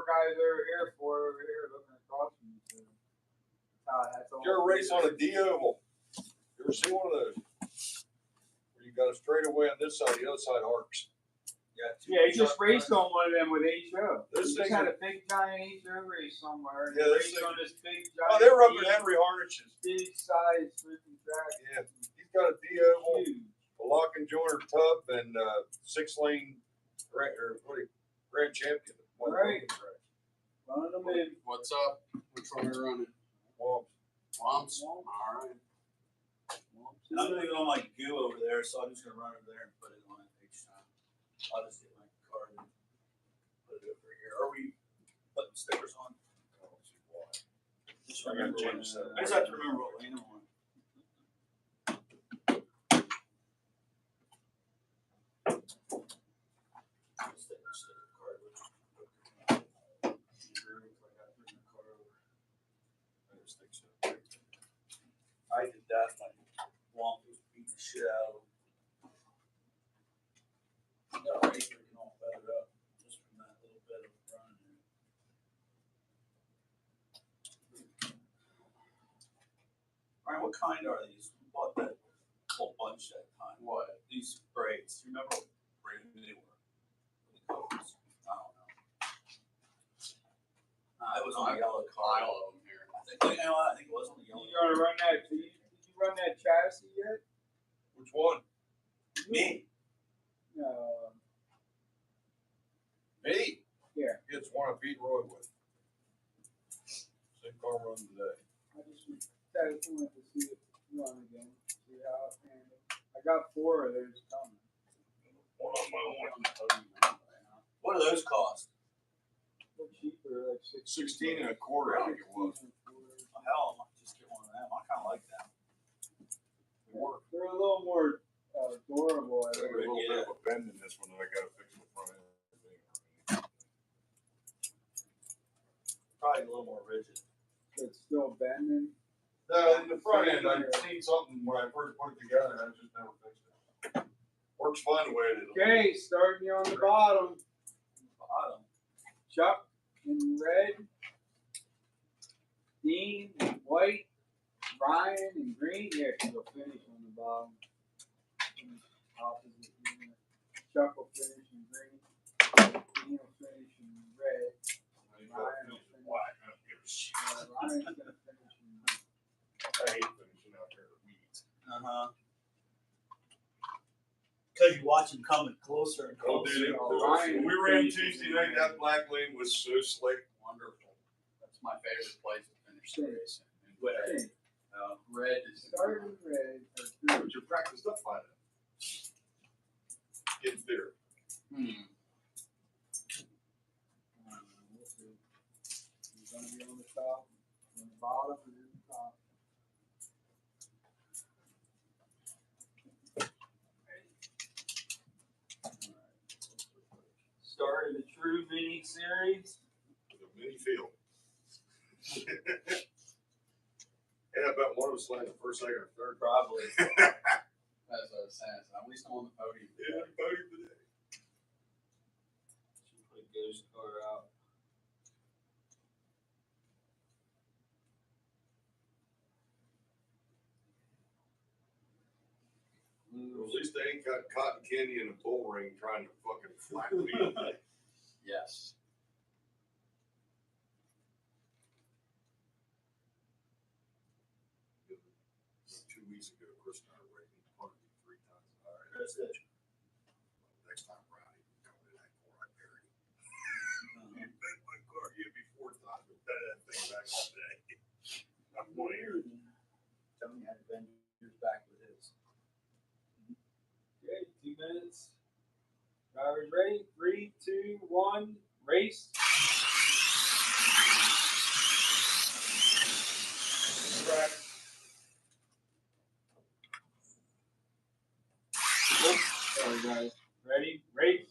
guys over here looking across from me. So that's all. You're a race on a D-oval. You ever see one of those? Where you got a straightaway on this side, the other side arcs. Yeah, he just raced on one of them with HO. This He just thing had a big giant HO race somewhere. Yeah, this raced thing- on this big Oh, giant. they're rubbing Henry harnesses. Big size freaking track. Yeah, he's got a D-oval, Huge. a lock and joiner tub, and 6-lane Grand Champion. Right. Running them in. What's up? Which one are we running? Well, Womps? All right. I'm gonna go on my goo over there, so I'm just gonna run over there and put it on each time. I'll just get my card and put it over here. Are we putting stickers on? I don't see why. Just I gotta remember change what, that. I just have to remember what lane I'm on. Stick my sticker card with me. I just think so. I did that. My WOMP was beating the shit out of him. Got ready for it all feathered up just from that little bit of running. Alright, what kind are these? We bought that whole bunch that time. What? These braids. You remember what braid they were? The coats. I don't know. It was on the yellow card. Pile of them here. I think it was on the yellow You gonna run that? Did you run that chassis yet? Which one? Me? No. Me? Yeah. It's one I beat Roy with. Same car run today. I just wanted to see it run again. See how it handled. I got 4 of those coming. One on my own. What do those cost? They're cheaper, like 16 and a quarter, I think it was. Oh, hell, I might just get one of them. I kind of like them. They're a little more durable. I There's a think. little bit of a bend in this one that I gotta fix in the front end. Probably a little more rigid. It's still bending. In the front end, I've seen something when I first put it together, I just never fixed it. Works fine the way it is. Okay, starting you on the bottom. Bottom. Chuck in red. Dean in white. Ryan in green. Yeah, because he'll finish on the bottom. Opposite. Chuck will finish in green. Dean will finish in red. Ryan's gonna finish in I hate finishing out there with weeds. Because you watch them coming closer and Oh, closer. dude, Ryan we ran finishes Tuesday in night, red. that black lane was so slick. Wonderful. That's my favorite place to finish the race. Red. Red is Starting red. But you're practiced up by that. Get there. We'll see. He's gonna be on the top, on the bottom, and then the top. Started the True Mini Series. With a mini field. Yeah, I bet one of us landed first, second, or third. Probably. That's what I was saying. So at least I'm on the podium. Yeah, voted today. Should put a ghost car out. Well, at least they ain't got cotton candy in a bull ring trying to fucking flatten me. Yes. Two weeks ago, Chris and I were racing 103 times. All right, That's it. next time around, he can come to that car, I buried him. You bet my car, you'd be 4 times, but that thing back all day. I'm weird. Tony had to bend yours back with his. Okay, 2 minutes. Drivers ready? 3, 2, 1, race. Track. Sorry, guys. Ready? Race.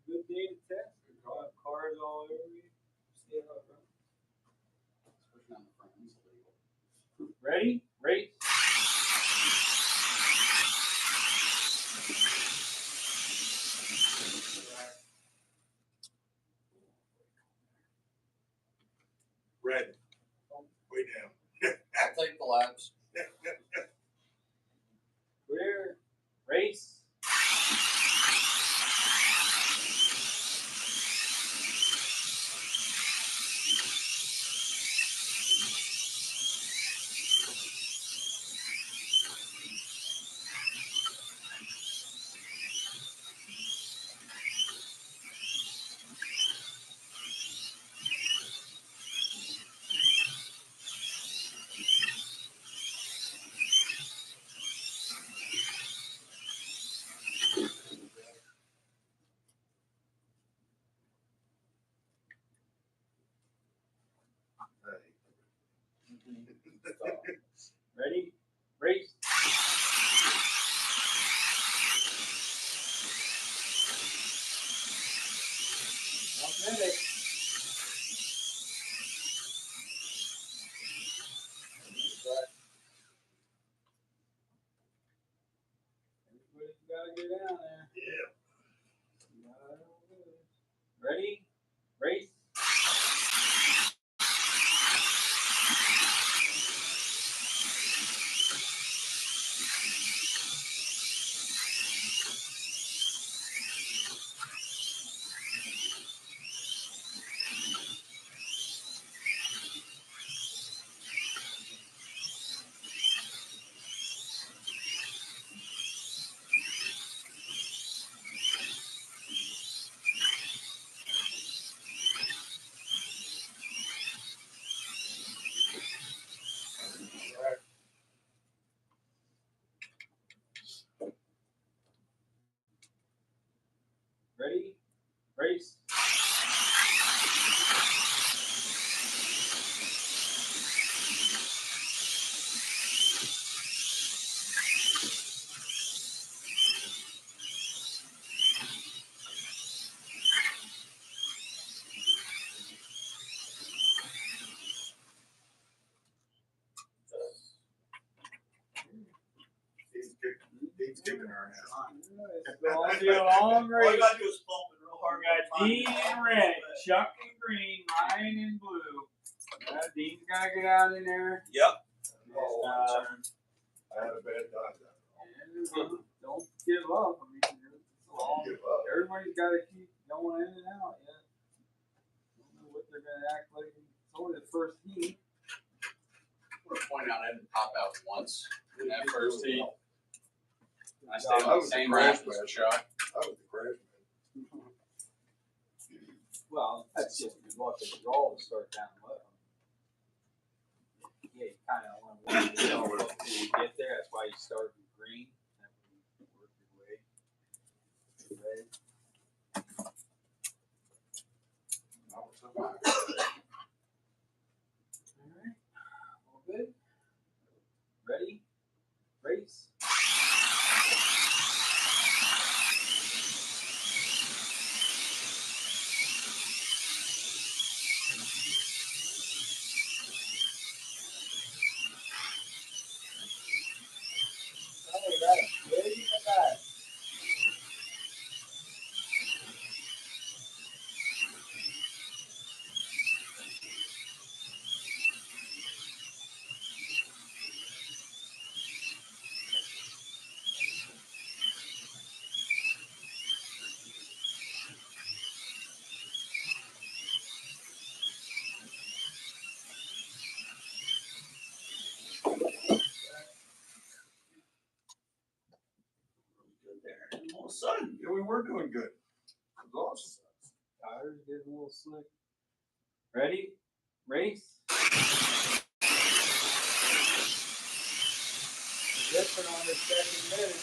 Good day to test. all over you. See how it runs. Pushing on the front is illegal. Ready? Race. Red. Way down. I'll take the laps. Clear. Race. Ready? Race. 1 minute. Everybody's got to get down there. Yeah. Ready? Race. Ready? Race. He's kicking our ass. It's going to be a long All you race. gotta do is pump it real We hard. got Dean in red, Chuck in green, Ryan in blue. Dean's got to get out in there. Yep. Oh, I had a bad time. And don't give up. I mean, it's long. Give up. Everybody's got to keep going in and out. Yeah. Don't know what they're going to act like. It's only the first heat. I'm gonna point out I didn't pop out once in that first heat. I No, stayed that on the was the same crash lap as man. Chuck. That was the crash man. Well, that's just good luck if you all start down low. Yeah, you kind of want to know until you get there. That's why you start with green. That way you can work your way. Red. All right. All good. Ready? Race. Oh, that's way in the back. Good there. And all of a sudden, Yeah, we were doing good. It was awesome. Tires getting a little slick. Ready? Race. Ripping on the second minute.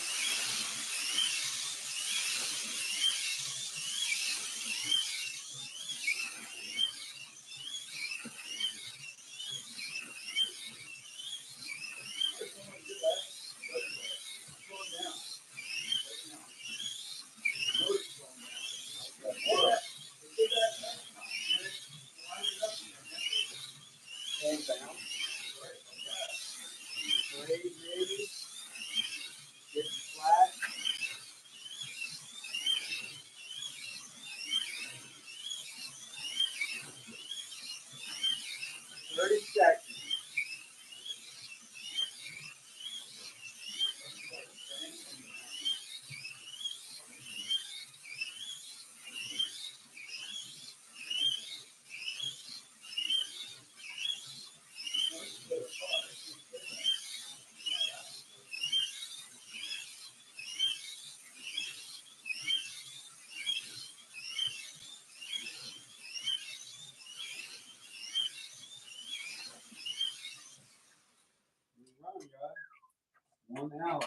One out.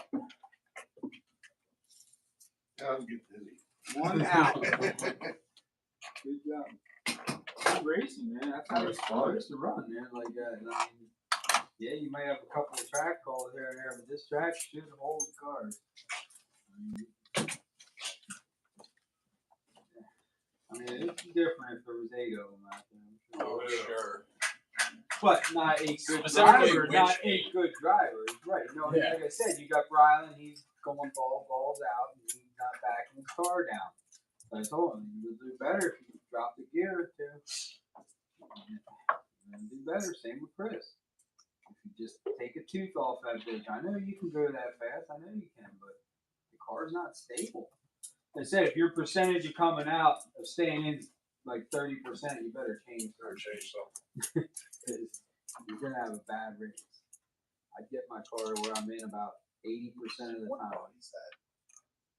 I'm getting dizzy. One out. Good job. Good racing, man. That's how it's supposed to run, man. Like that. I mean, yeah, you might have a couple of track calls here and there, but this track should hold the cars. I mean, it's different if there was 8 of them out there. Oh, sure. But not a good Specifically driver, which not a 8? good driver. Right. No, Yeah. like I said, you got Rylan, he's going balls out, and he's not backing his car down. So I told him, you'll do better if you drop the gear too. You're gonna do better. Same with Chris. If you just take a tooth off that bitch, I know you can go that fast, I know you can, but the car's not stable. Like I said, if your percentage of coming out of staying in like 30%, you better change Or change something. because you're gonna have a bad race. I get my car where I'm in about 80% of the time. What is that?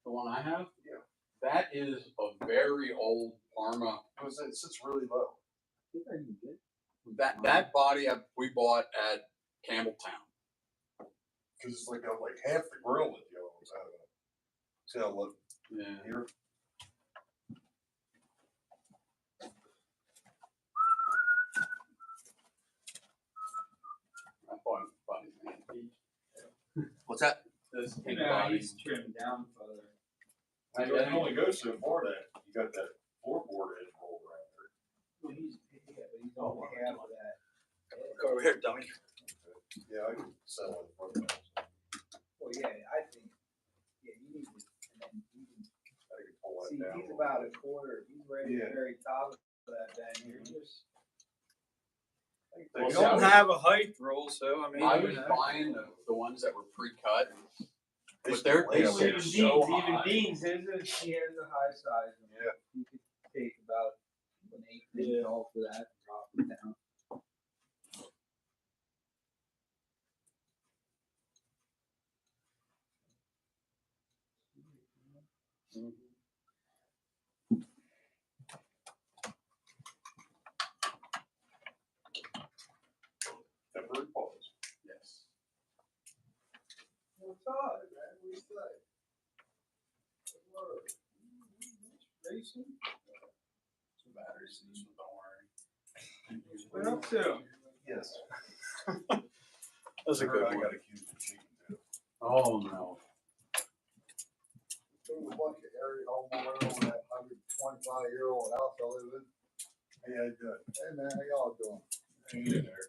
The one I have? Yeah. That is a very old Parma. It sits really low. I think I can get That body we bought at Campbelltown. Because it's like half the grill that the other one's out of. See how look Yeah. here? That body's antique. What's that? This pink Yeah, body. he's trimmed down further. I It only goes so far that you got that floorboard edge roll around there. Well, he's only half of that. Go over here, dummy. Yeah, I can settle in front of that. Well, yeah, I think, yeah, you need to, and then you can, I can pull that see, down. he's about a quarter, he's right at Yeah. the very top of that bend here, just. I can Well, take You it don't out. have a height rule, so I mean. I you was know. buying the ones that were pre-cut. They But they're lay up so there. Even high. Dean's, he has a high size. Yeah. You could take about an 8 inch off of that, and drop it down. Temporary pause. Yes. What's up, man? What do you say? Good word. Racing? Some batteries in this one, don't worry. What up to? Yes. That's a good I one. got accused of cheating too. Oh, no. There was a bunch of area homeowners on that 125-year-old house I live in. Hey, how you doing? Hey man, how y'all doing? Hang in there.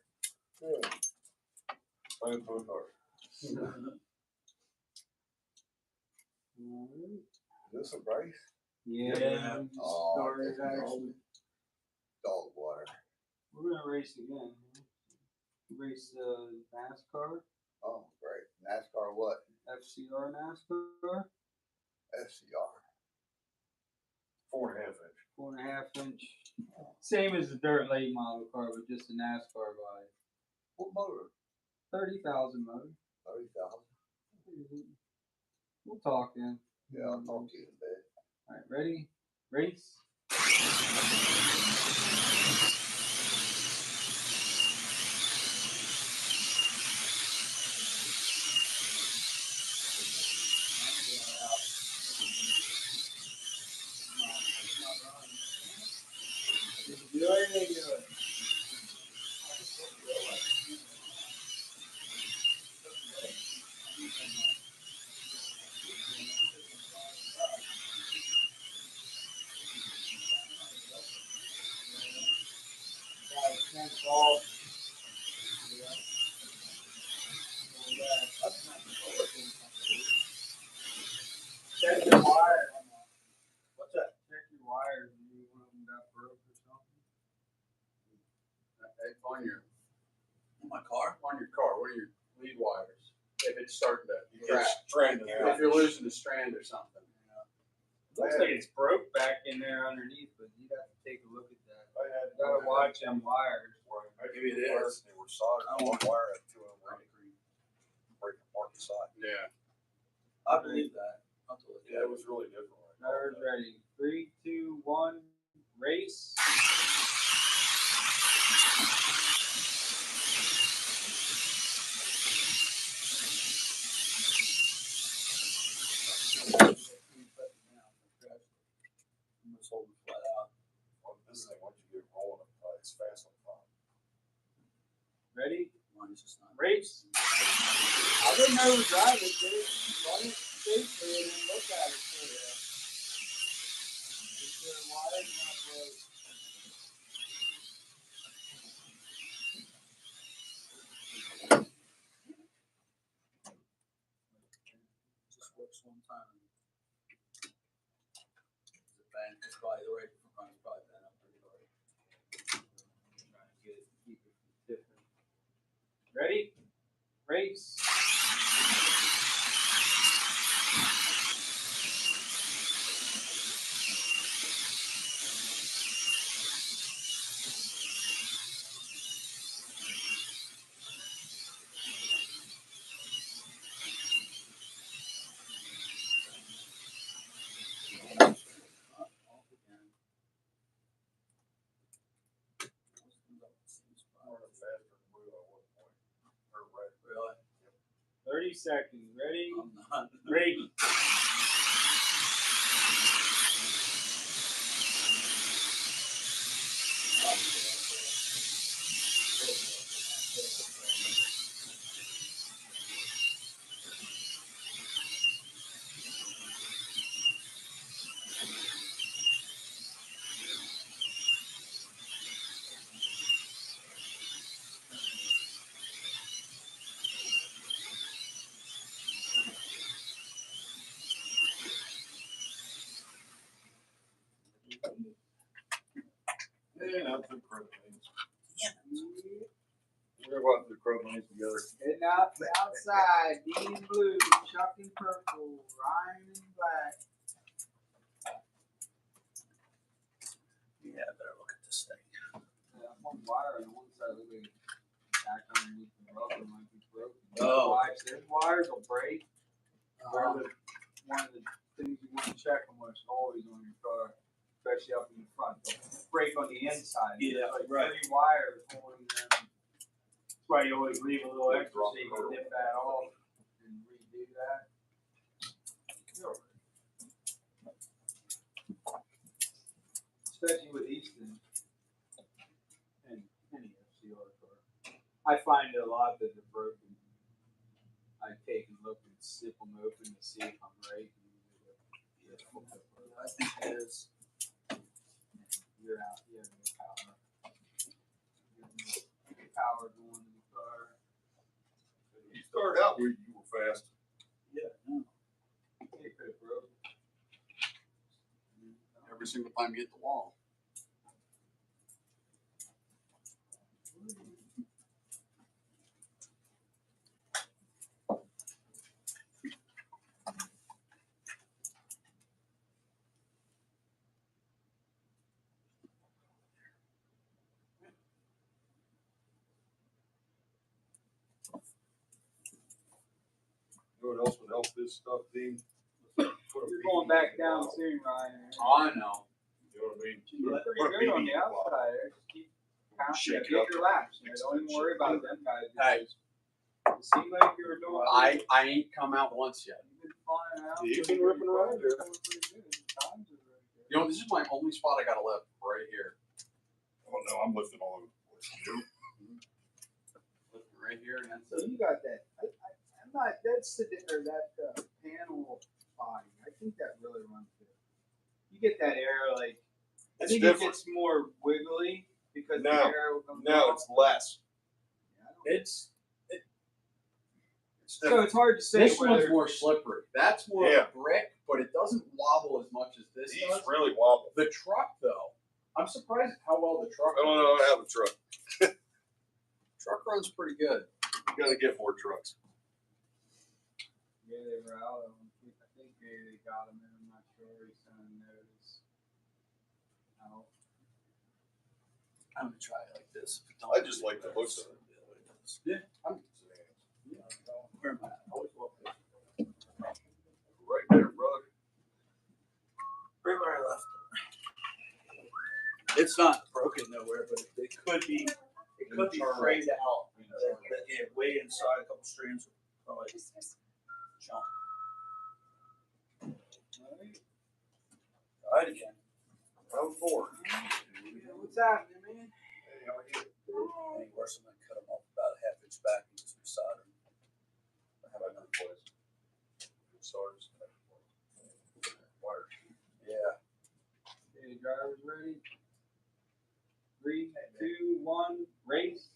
Good. Playing both hard. Is this a race? Yeah. Yeah. We just Oh, started that's actually. dog water. We're gonna race again. Race NASCAR, Oh, great. NASCAR what? FCR NASCAR, FCR. 4.5 inch. 4.5 inch. Same as the dirt late model car, but just a NASCAR body. What motor? 30,000 motor. 30,000. We'll talk then. Yeah, I'll talk to you in a bit. All right, ready? Race. Do anything to it. Check your wire. What's that? Check your wires. Maybe one of them got broke or something. On your My car? what are your lead wires? If it's starting to crack. It's stranded If out. you're losing a strand or something. Looks like it's broke back in there underneath, but you'd have to take a look at that. I had. You gotta watch them wires. Maybe it is. They were soldered. I want wire at 2 of them. Break apart the side. Yeah. I believe that. I'll have to look at Yeah, it. it was really different. Tires ready. 3, 2, 1, race. it's fast on top. Ready? Mine's just not. Race. I didn't overdrive it, dude. Run it safely and then look at it for you. Make sure the wire's not broke. Just works one time. The bank is probably the right front is probably bent up pretty hard. Trying to get it, keep it from tipping. Ready? Race. I'm running faster than blue at one point. Or red. Really? 30 seconds. Ready? I'm not. Race. And out to the crowd lanes. We're going to the crowd lanes together. Heading out to outside. Dean in blue. Chuck in purple. Ryan in black. Yeah, I better look at this thing. One wire on one side. Look at it. Back underneath the rubber might be broken. Oh. There's wires will break. One of the things you want to check almost always on your car, especially up in the front. They'll break on the inside. Yeah, There's like right. 3 wires holding them. That's why you always leave a little extra so you can dip that off and redo that. Especially with Easton and any FCR car. I find a lot that are broken. I take and look and snip them open to see if I'm right. I think it is. You're out. You have no power. You have no power going in the car. You started out where you were fast. Yeah. No. It could have broken. Every single time you hit the wall. You know what else would help this stuff, Dean? You're going back down soon, Ryan. Oh, I know. You know what I mean? You're pretty Put a good on BB the outside there. Just keep counting, Shake it get up. your laps. You know, don't even worry about them guys. Hey. It seemed like you were doing. I ain't come out once yet. You've been flying out. You've been ripping around there. Doing pretty good. Times are very good. You know, this is my only spot I got left right here. Oh no, I'm lifting all over the place. You? Right here, and that's So it. you got that. I'm not. That's the or that panel body. I think that really runs good. You get that air like. I It's think different. it gets more wiggly because No. the air will come No, down. it's less. Yeah, I don't- It's It's so different. it's hard to say. this one's whether- more slippery. That's more Yeah. brick, but it doesn't wobble as much as this These does. really wobble. The truck, though, I'm surprised how well the truck. I don't know how to have a truck. Truck runs pretty good. You gotta get more trucks. Yeah, they were out. I think they got him in. I'm not sure. He sent a notice out. I'm gonna try it like this. I just like the looks of it. Yeah, I'm. Yeah. Where am I? I always walk this. Right there, brother. Right where I left it. It's not broken nowhere, but it could be. It could be frayed out. Yeah, way inside a couple streams. Probably jump. All right again. Round 4. Yeah, what's happening, man? Hey, Any worse, I'm gonna cut them off about a half inch back and just resolder them. I have another place. Yeah. Okay, drivers ready? 3, 2, 1, race.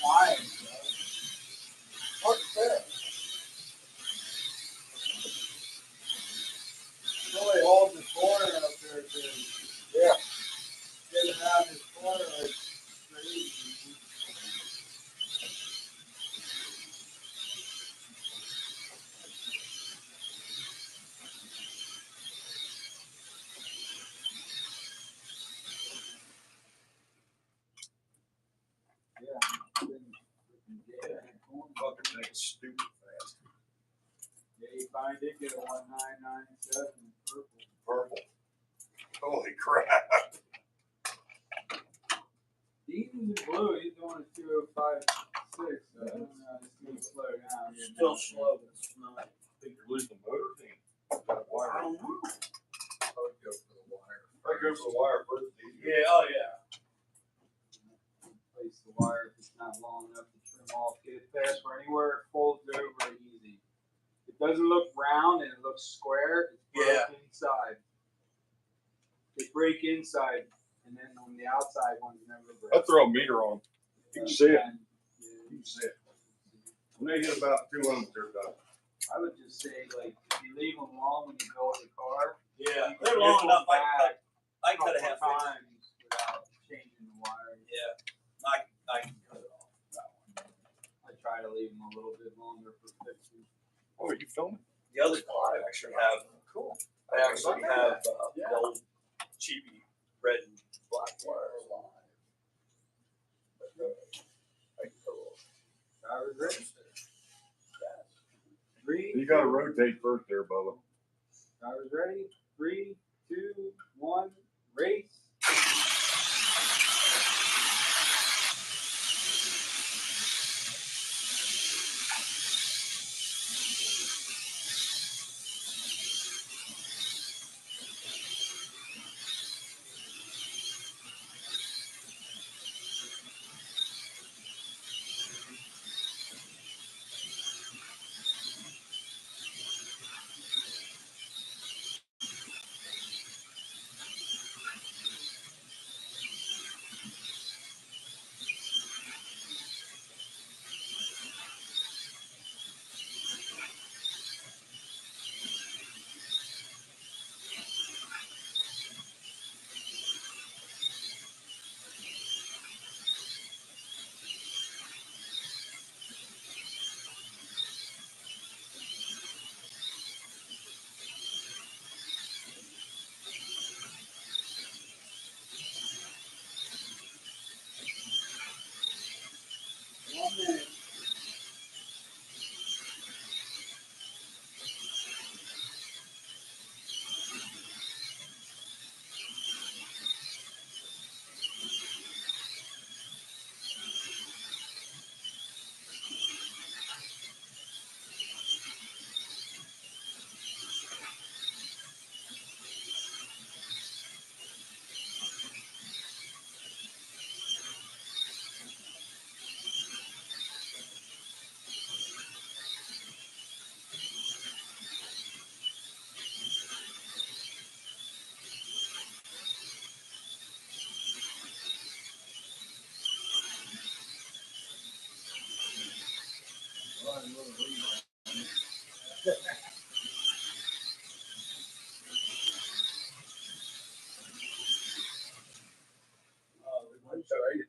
Flying, What's that? Really hold the corner up there, too. Yeah. Getting out this corner like crazy. Fucking thing's stupid fast. Yeah, you finally did get a 1997 purple. Purple. Holy crap. These are blue, he's doing a 2056, so I don't know, it's gonna slow down. Still slow, but it's not. I think you're losing the motor thing. I don't know. Probably go for the wire. Probably go for the wire first. Yeah, oh yeah. Place the wire if it's not long enough to trim off. Get it fast for anywhere it folds over easy. It doesn't look round and it looks square, it's broke inside. They break inside, and then on the outside ones never break. I throw a meter on. You can see it. And, You can see it. When they hit about 200, they're done. I would just say, like, if you leave them long when you build the car, Yeah, you can they're nip long them enough. back I cut a half couple inch. times without changing the wire. Yeah, I can cut it off. That one. I try to leave them a little bit longer for fixing. Oh, are you filming? The other car I actually have. Cool. I actually have the old cheapy red and black wires on. Drivers ready? 3, You gotta rotate first there, Bubba. drivers ready? 3, 2, 1, race.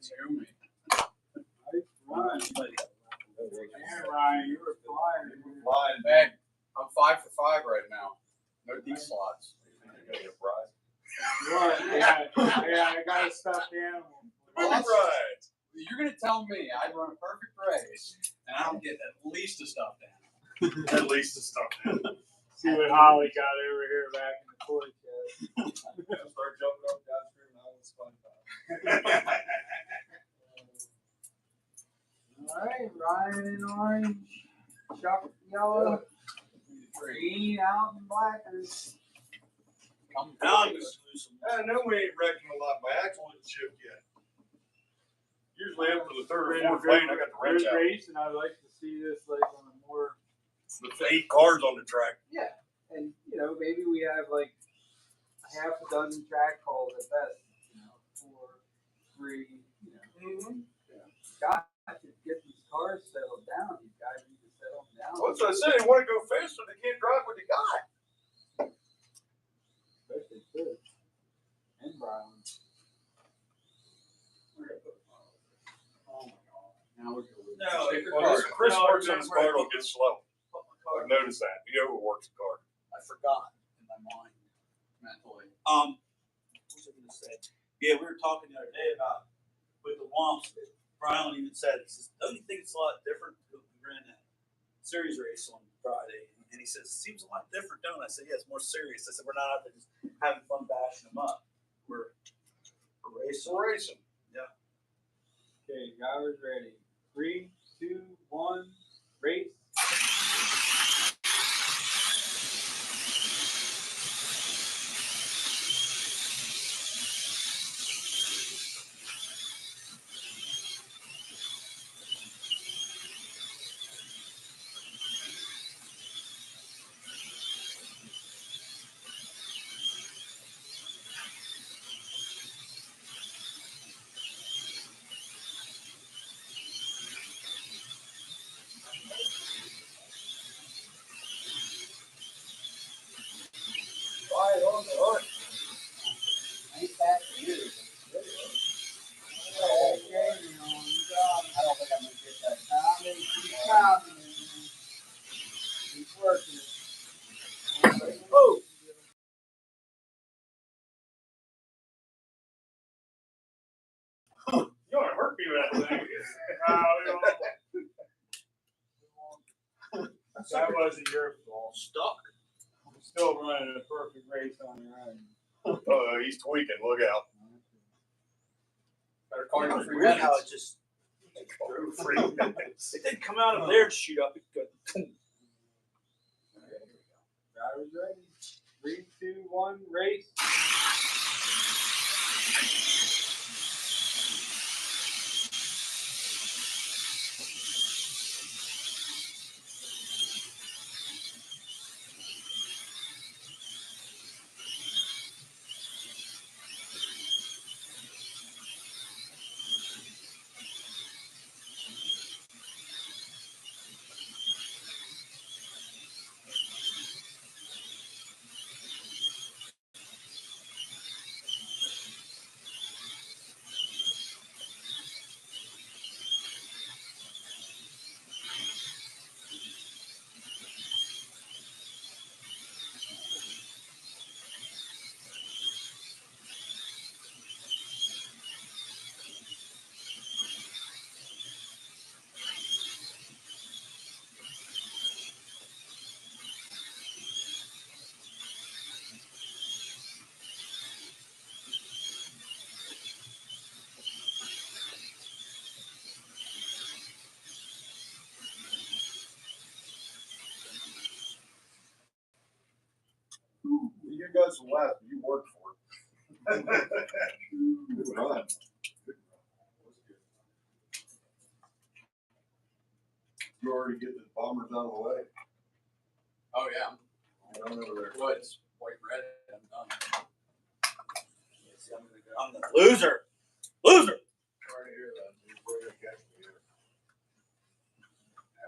to me. Nice run. Yeah, Ryan, you were flying. Flying back. I'm 5 for 5 right now. No D slots. What? Yeah, I got a stuffed animal. Right. You're gonna tell me I run a perfect race and I don't get at least a stuffed animal. At least the stuff. See what Holly got over here back in the toy chest. Start jumping up downstream and I was fun. Alright, Ryan in orange, Chuck yellow, green out and black. Now I'm just lose some. I know we ain't wrecking a lot. My axle isn't shipped yet. Usually after the third or fourth lane, I got the wrench out. Race, and I'd like to see this like on a more. With 8 cars on the track. Yeah, and maybe we have like half a dozen track calls at best. 4, 3. Guys to get these cars settled down. These guys need to settle them down. Well, that's what I said. They want to go faster. They can't drive what they got. Especially Chris and Brian. Oh my God! Now we're going. No, Chris works on his car, it'll get slow. I've noticed that. He overworks the car. I forgot in my mind. Mentally. What was I gonna say? Yeah, we were talking the other day about with the WOMPs. Brian even said, he says, don't you think it's a lot different? We ran that series race on Friday, and he says, it seems a lot different, don't it? I said, yeah, it's more serious. I said, we're not out there just having fun bashing them up. We're racing. We're racing. Yeah. Okay, drivers ready. 3, 2, 1, race. Right on the hook. Ain't that good? I don't think I'm going to get that time. Keep timing. Keep working it. Oh! You want to hurt me with that thing? That wasn't your fault. Stuck. I'm still running a perfect race on your own. Oh, he's tweaking. Look out. Better call your free Weird how minutes. it just drew free. It didn't come out of there and shoot up. It go. Drivers ready. 3, 2, 1, race. You got some left. You worked for it. Good run. You already get the bombers out of the way. Oh yeah. Run over there. Woods. White red. I'm done. See, I'm the loser. Loser. Sorry to hear that. We're gonna catch me here. I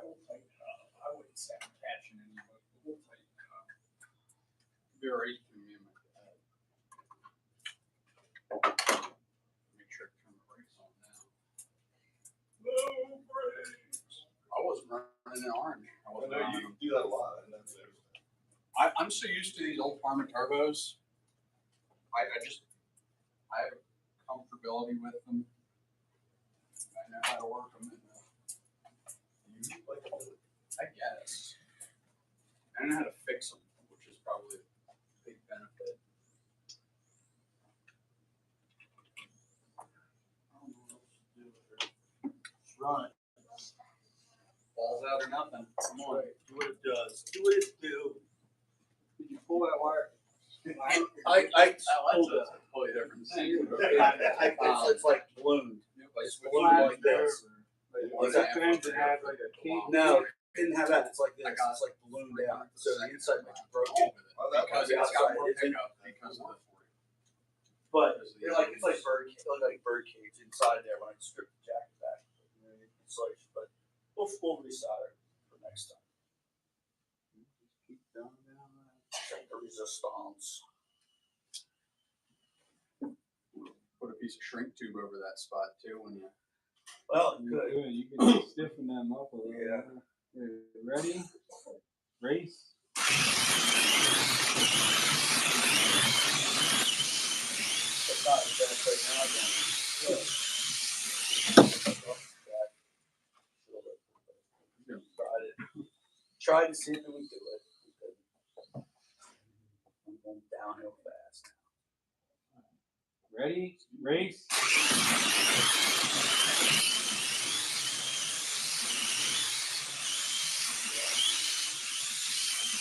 wouldn't say I'm catching anybody. We'll tighten it up. Very to me and my dad. Make sure to turn the brakes on now. I'm so used to these old Harman turbos. I have a comfortability with them. I know how to work them. I guess. I don't know how to fix them, which is probably a big benefit. I don't know what else to do with it. Just run it. Balls out or nothing. Come on. Do what it does. Do what it do. Did you pull that wire? I That's pulled a it. totally different thing. It's like ballooned. It's ballooned like this. Was that fence that had like a key? No, it didn't have that. It's like this. It's like ballooned out. So the inside might be broken. Because it's got more pickup because of the 40. But it's like bird cage inside there when I strip the jacket back. It's like, but we'll resolder for next time. Keep going down that. Check the resistance. Put a piece of shrink tube over that spot too when you. Well, You good. could. You can stiffen them up a little. Yeah. Ready? Race. It's not the best right now. Tried to see if it would do it. I'm going downhill fast. Ready? Race.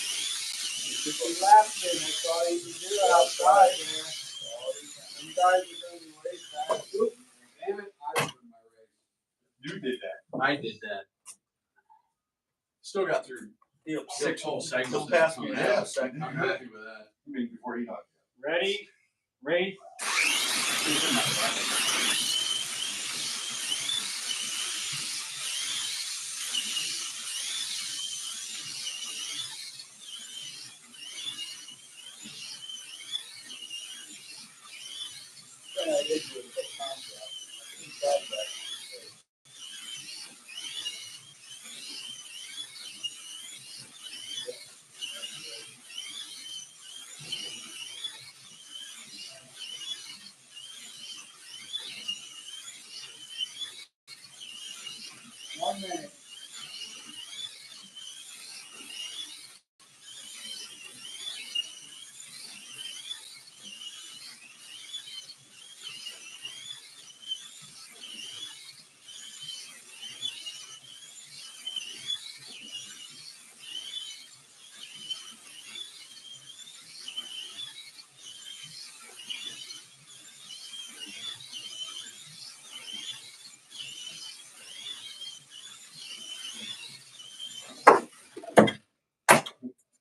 50 laps in, that's all you can do outside there. You guys are going to be way fast. Damn it! I ruined my race. You did that. I did that. Still got through 6 whole segments. He'll pass me in Yeah. half a second. I'm happy with that. You mean before he knocked Ready? Race. I did do a bit of contract. One minute.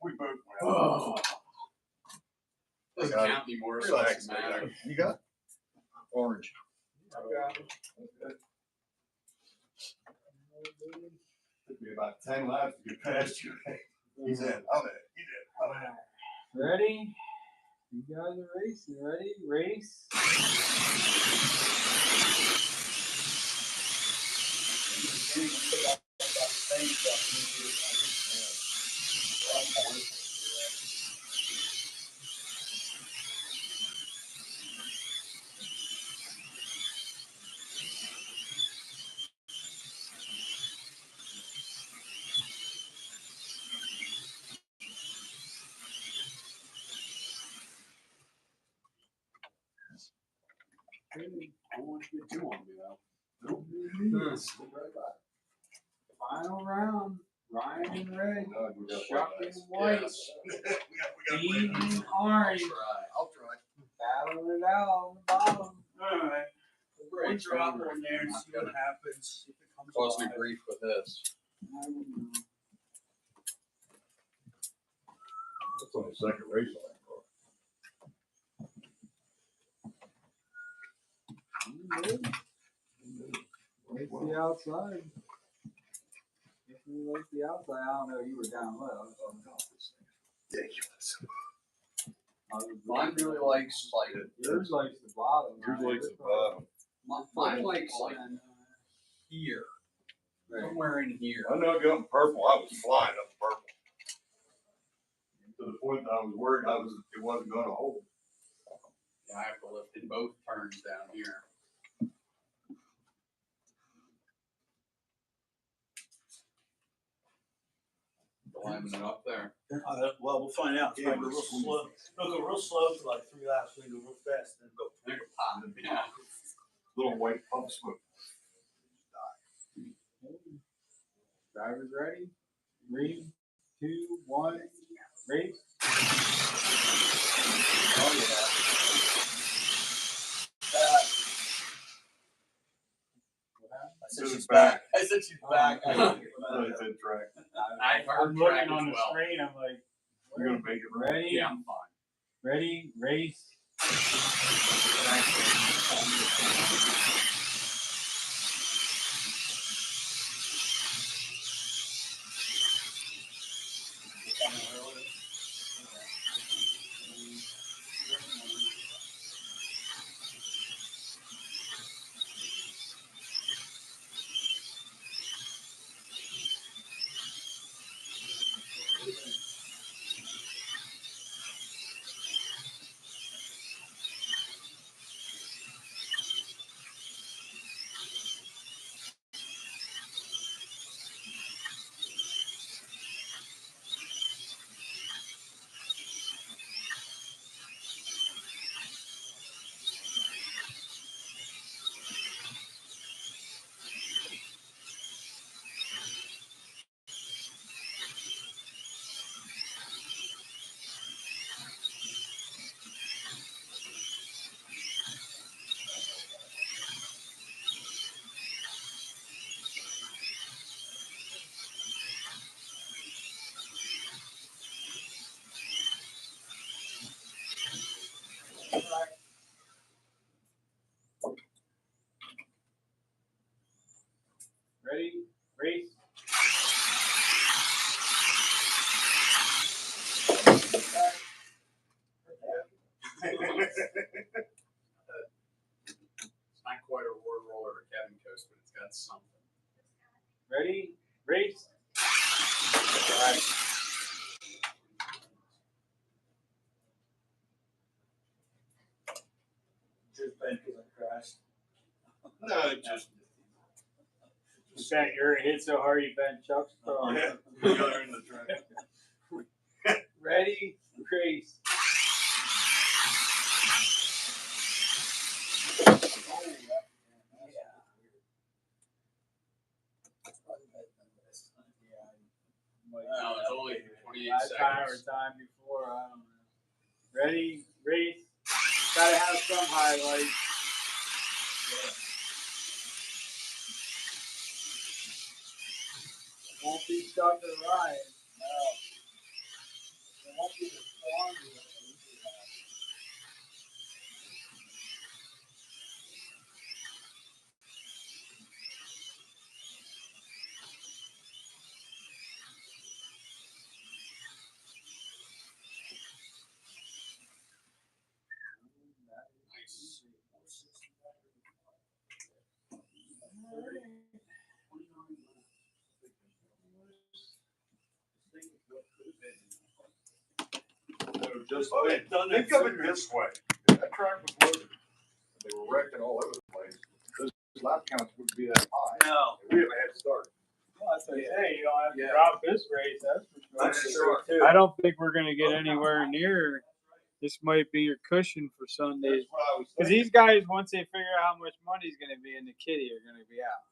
We both went. Oh. Doesn't Got it. count anymore, so it Relax, doesn't matter. man. You got orange. Took me about 10 laps to get past you. He's in. I'm in. He did. I'm in. Ready? You guys are racing. Ready? Race. I don't want you to get too on me though. Final round. Ryan in red. No, we got Chuck white in guys. white. Steve in orange. I'll try. Battling it out on the bottom. Alright. One drop on there and see what happens. See if it comes Cause me alive. grief with this. That's on the second race on Like the outside. If you like the outside, I don't know. You were down low. Ridiculous. Mine really likes like Yours likes the bottom. Yours right? likes the bottom. mine likes like here. Somewhere in here. I know going purple. I was flying up purple. To the point that I was worried it wasn't gonna hold. Yeah, I have to lift in both turns down here. Lining it up there. Well, we'll find out. It's gonna go real slow. It'll go real slow for like 3 laps, then go real fast, then go. Pop. Yeah. Little white pump smoke. Drivers ready? 3, 2, 1, race. Oh, yeah. I said she's back. I said she's back. I said track. I heard I'm track looking on as the well. screen. I'm like, You're gonna make it right. ready? Yeah, I'm fine. Ready? Race. Ready? Race. It's not quite a road roller or cabin coast, but it's got something. Ready? Race. All right. Just bent because I crashed. No, just. You bent your hit so hard you bent Chuck's car. Yeah, the other end of the track. Ready? Race. No, it's only 28 Last time or seconds. time before, I don't know. Ready? Race. Gotta have some highlights. Won't be stuck in line. No. It won't be the storm. Nice. Just Oh, they've done that think of it sooner. this way. If that track was loaded, they were wrecking all over the place. Those lap counts wouldn't be that high. No. We have a head start. Well, that's what I say. You don't have to Yeah. drop this race. That's for sure. That's true too. I don't think we're gonna get anywhere near. This might be your cushion for Sundays. That's what I was Because thinking. these guys, once they figure out how much money's gonna be in the kitty, are gonna be out.